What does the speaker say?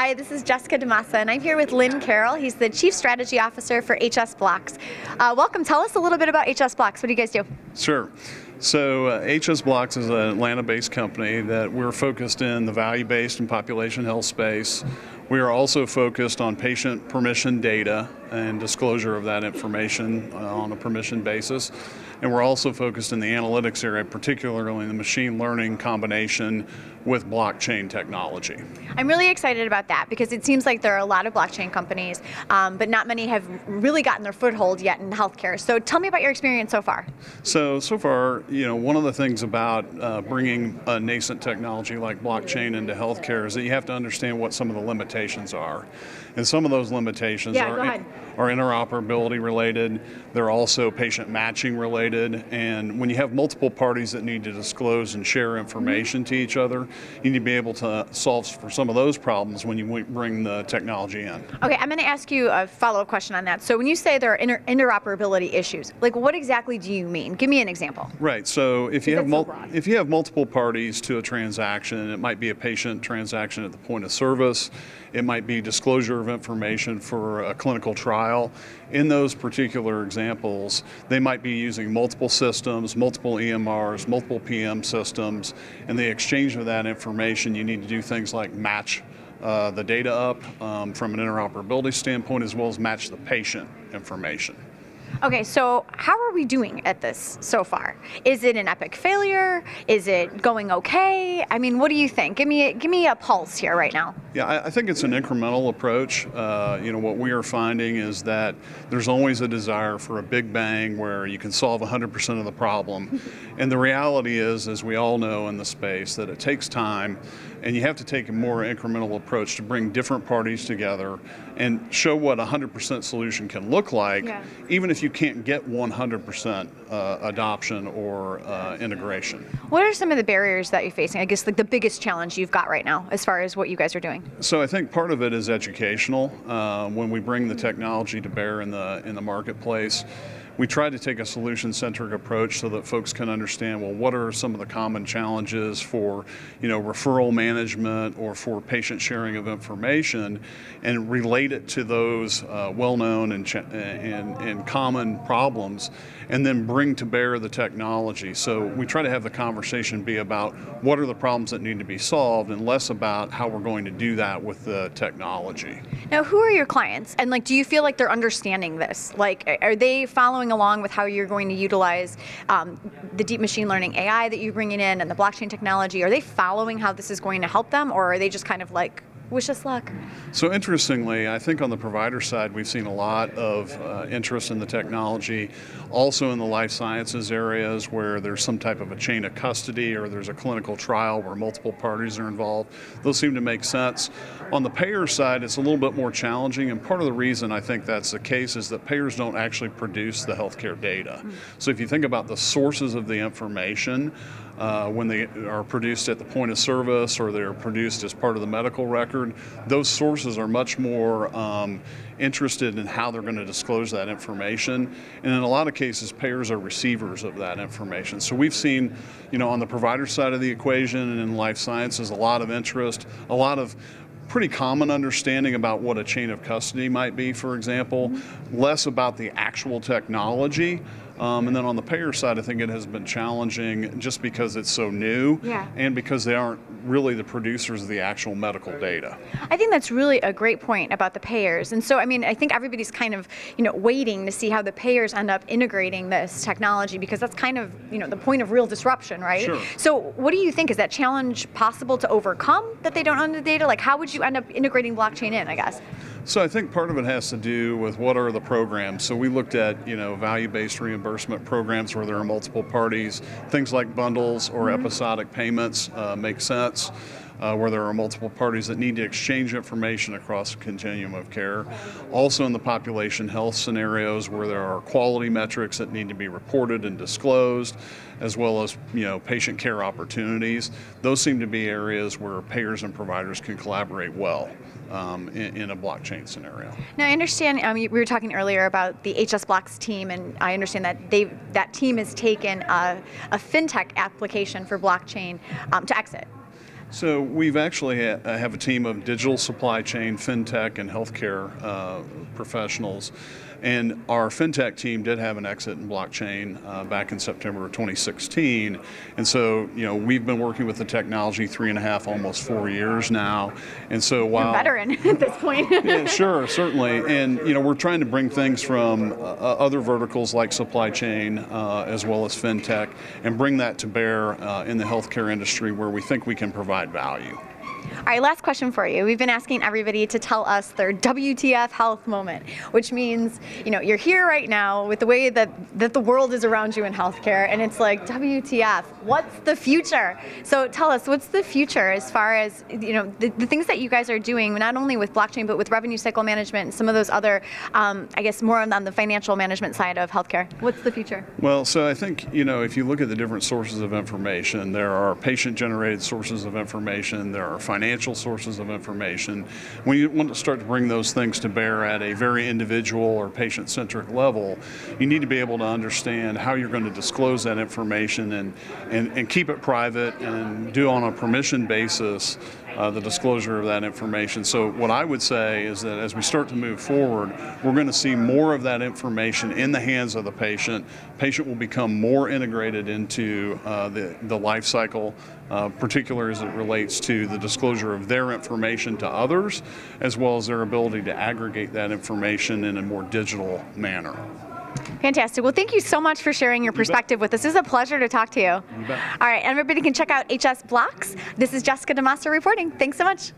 Hi, this is Jessica DeMassa, and I'm here with Lynn Carroll. He's the Chief Strategy Officer for HSBlox. Welcome. Tell us a little bit about HSBlox. What do you guys do? Sure. So HSBlox is an Atlanta-based company that we're focused in the value-based and population health space. We are also focused on patient permission data and disclosure of that information on a permission basis. And we're also focused in the analytics area, particularly in the machine learning combination with blockchain technology. I'm really excited about that because it seems like there are a lot of blockchain companies, but not many have really gotten their foothold yet in healthcare. So tell me about your experience so far. So far, one of the things about bringing a nascent technology like blockchain into healthcare is that you have to understand what some of the limitations are. And some of those limitations are interoperability related. They're also patient matching related. And when you have multiple parties that need to disclose and share information to each other, you need to be able to solve for some of those problems when you bring the technology in. Okay, I'm going to ask you a follow-up question on that. So when you say there are interoperability issues, like what exactly do you mean? Give me an example. Right. So if you have multiple parties to a transaction, it might be a patient transaction at the point of service. It might be disclosure of information for a clinical trial. In those particular examples, they might be using multiple systems, multiple EMRs, multiple PM systems, and the exchange of that information, you need to do things like match the data up from an interoperability standpoint, as well as match the patient information. Okay, so how are we doing at this so far? Is it an epic failure? Is it going okay? I mean, what do you think? Give me a pulse here right now. Yeah, I think it's an incremental approach. What we are finding is that there's always a desire for a big bang where you can solve 100% of the problem. And the reality is, as we all know in the space, that it takes time, and you have to take a more incremental approach to bring different parties together and show what a 100% solution can look like, even if you can't get 100% adoption or integration. What are some of the barriers that you're facing? I guess like the biggest challenge you've got right now as far as what you guys are doing? So I think part of it is educational. When we bring the technology to bear in the marketplace, we try to take a solution-centric approach so that folks can understand, well, what are some of the common challenges for, referral management or for patient sharing of information, and relate it to those well-known and common problems, and then bring to bear the technology. So we try to have the conversation be about what are the problems that need to be solved, and less about how we're going to do that with the technology. Now, who are your clients? And do you feel like they're understanding this? Are they following along with how you're going to utilize the deep machine learning AI that you're bringing in and the blockchain technology? Are they following how this is going to help them, or are they just kind of like, wish us luck? So interestingly, I think on the provider side, we've seen a lot of interest in the technology. Also in the life sciences areas where there's some type of a chain of custody or there's a clinical trial where multiple parties are involved. Those seem to make sense. On the payer side, it's a little bit more challenging, and part of the reason I think that's the case is that payers don't actually produce the healthcare data. So if you think about the sources of the information, when they are produced at the point of service or they're produced as part of the medical record, those sources are much more interested in how they're going to disclose that information. And in a lot of cases, payers are receivers of that information. So we've seen, on the provider side of the equation and in life sciences, a lot of interest, a lot of pretty common understanding about what a chain of custody might be, for example, less about the actual technology. And then on the payer side, I think it has been challenging just because it's so new and because they aren't really the producers of the actual medical data. I think that's really a great point about the payers. And so, I think everybody's kind of, waiting to see how the payers end up integrating this technology, because that's kind of, the point of real disruption, right? Sure. So what do you think? Is that challenge possible to overcome, that they don't own the data? Like, how would you end up integrating blockchain in, I guess? So I think part of it has to do with what are the programs. So we looked at, value-based reimbursement programs where there are multiple parties. Things like bundles or episodic payments make sense. Where there are multiple parties that need to exchange information across a continuum of care. Also in the population health scenarios where there are quality metrics that need to be reported and disclosed, as well as patient care opportunities. Those seem to be areas where payers and providers can collaborate well in a blockchain scenario. Now I understand, we were talking earlier about the HSBlox team, and I understand that that team has taken a fintech application for blockchain to exit. So we've actually have a team of digital supply chain, fintech, and healthcare professionals. And our fintech team did have an exit in blockchain back in September of 2016. And so, we've been working with the technology 3.5, almost 4 years now. And so while— You're a veteran at this point. Yeah, sure, certainly. And, we're trying to bring things from other verticals like supply chain as well as fintech and bring that to bear in the healthcare industry where we think we can provide value. All right, last question for you. We've been asking everybody to tell us their WTF health moment, which means, you're here right now with the way that the world is around you in healthcare, and it's like, WTF, what's the future? So tell us, what's the future as far as, the things that you guys are doing, not only with blockchain, but with revenue cycle management and some of those other, I guess, more on the financial management side of healthcare. What's the future? Well, so I think, if you look at the different sources of information, there are patient-generated sources of information, there are financial sources of information. When you want to start to bring those things to bear at a very individual or patient-centric level, you need to be able to understand how you're going to disclose that information and keep it private and do on a permission basis the disclosure of that information. So what I would say is that as we start to move forward, we're going to see more of that information in the hands of the patient. Patient will become more integrated into the life cycle, particularly as it relates to the disclosure of their information to others, as well as their ability to aggregate that information in a more digital manner. Fantastic. Well, thank you so much for sharing your perspective with us. This is a pleasure to talk to you. You bet. All right, everybody can check out HSBlox. This is Jessica DeMassa reporting. Thanks so much.